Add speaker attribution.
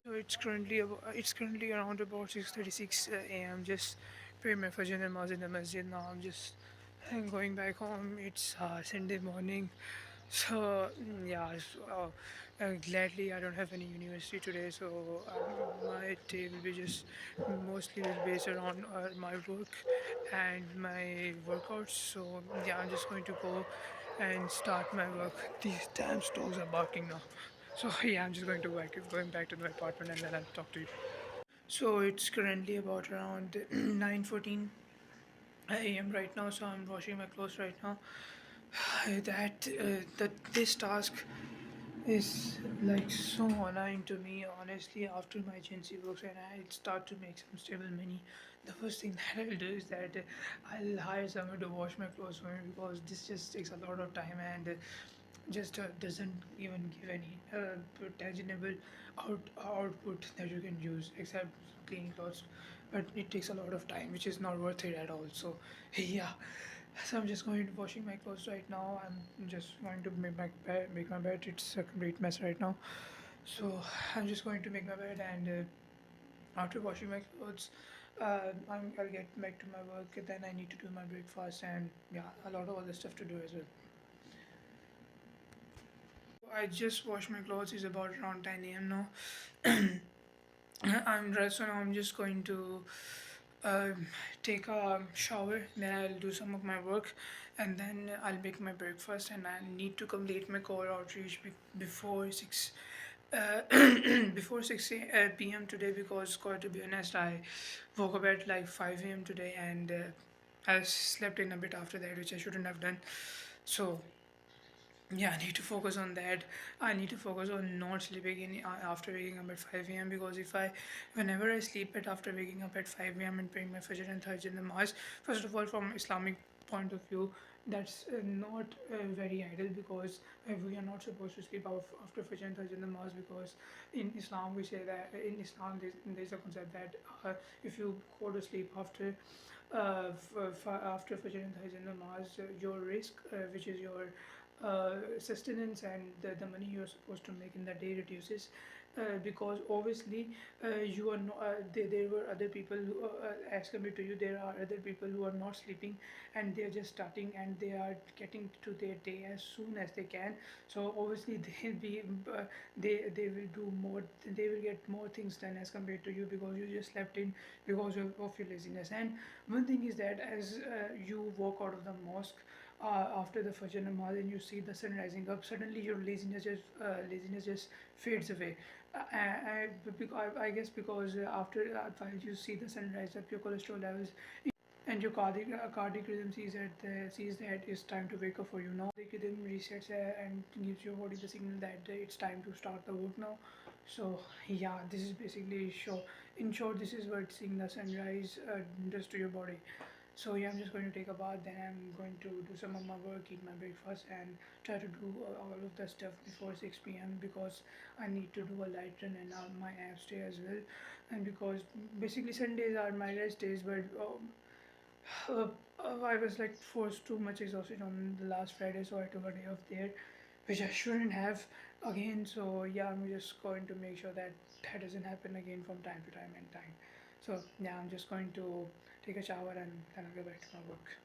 Speaker 1: So it's currently around about 6:36 a.m. Just praying my Fajr namaz in the masjid. Now I'm just going back home. It's Sunday morning, so yeah. Gladly I don't have any university today, so my day will be just mostly will based around my work and my workouts. So yeah, I'm just going to go and start my work. These damn dogs are barking now. So yeah, I'm just going back to my apartment and then I'll talk to you. So it's currently about around 9:14 a.m. right now. So I'm washing my clothes right now. That this task is like so annoying to me. Honestly, after my agency works and I start to make some stable money, the first thing that I will do is that I'll hire someone to wash my clothes for me because this just takes a lot of time and just doesn't even give any tangible output that you can use except cleaning clothes, but it takes a lot of time which is not worth it at all. So yeah, so I'm just going to washing my clothes right now. I'm just going to make my bed. It's a complete mess right now, so I'm just going to make my bed and after washing my clothes, I'll get back to my work. Then I need to do my breakfast and yeah, a lot of other stuff to do as well. I just washed my clothes. It's about around 10 a.m. now. I'm dressed and I'm just going to um take a shower. Then I'll do some of my work, and then I'll make my breakfast. And I need to complete my core outreach before six. Uh, before 6 p.m. today, because quite to be honest, I woke up at like 5 a.m. today and I slept in a bit after that, which I shouldn't have done. So yeah, I need to focus on that. I need to focus on not sleeping in after waking up at 5 a.m. because whenever I sleep at after waking up at 5 a.m. and praying my Fajr and Tahajjud namaz, first of all, from Islamic point of view, that's not very ideal because we are not supposed to sleep after Fajr and Tahajjud namaz because in Islam we say that in Islam there's a concept that if you go to sleep after Fajr and Tahajjud namaz, your risk, which is your sustenance and the money you're supposed to make in the day reduces because obviously you are not, there were other people who, as compared to you, there are other people who are not sleeping and they're just starting and they are getting to their day as soon as they can. So obviously they'll be they will do more, they will get more things done as compared to you because you just slept in because of your laziness. And one thing is that as you walk out of the mosque after the Fajr namaz and you see the sun rising up, suddenly your laziness just fades away. I guess because after while you see the sun rise up, your cholesterol levels and your cardiac rhythm sees that it's time to wake up for you now. The rhythm resets and gives your body the signal that it's time to start the work now. So yeah, this is basically short. In short, this is what seeing the sunrise does to your body. So yeah, I'm just going to take a bath. Then I'm going to do some of my work, eat my breakfast, and try to do all of the stuff before 6 p.m. because I need to do a light run and my abs day as well. And because basically Sundays are my rest days, but uh, I was like forced too much exhausted on the last Friday, so I took a day off there, which I shouldn't have again. So yeah, I'm just going to make sure that that doesn't happen again from time to time and time. So yeah, I'm just going to take a shower and then I'll go back to my work.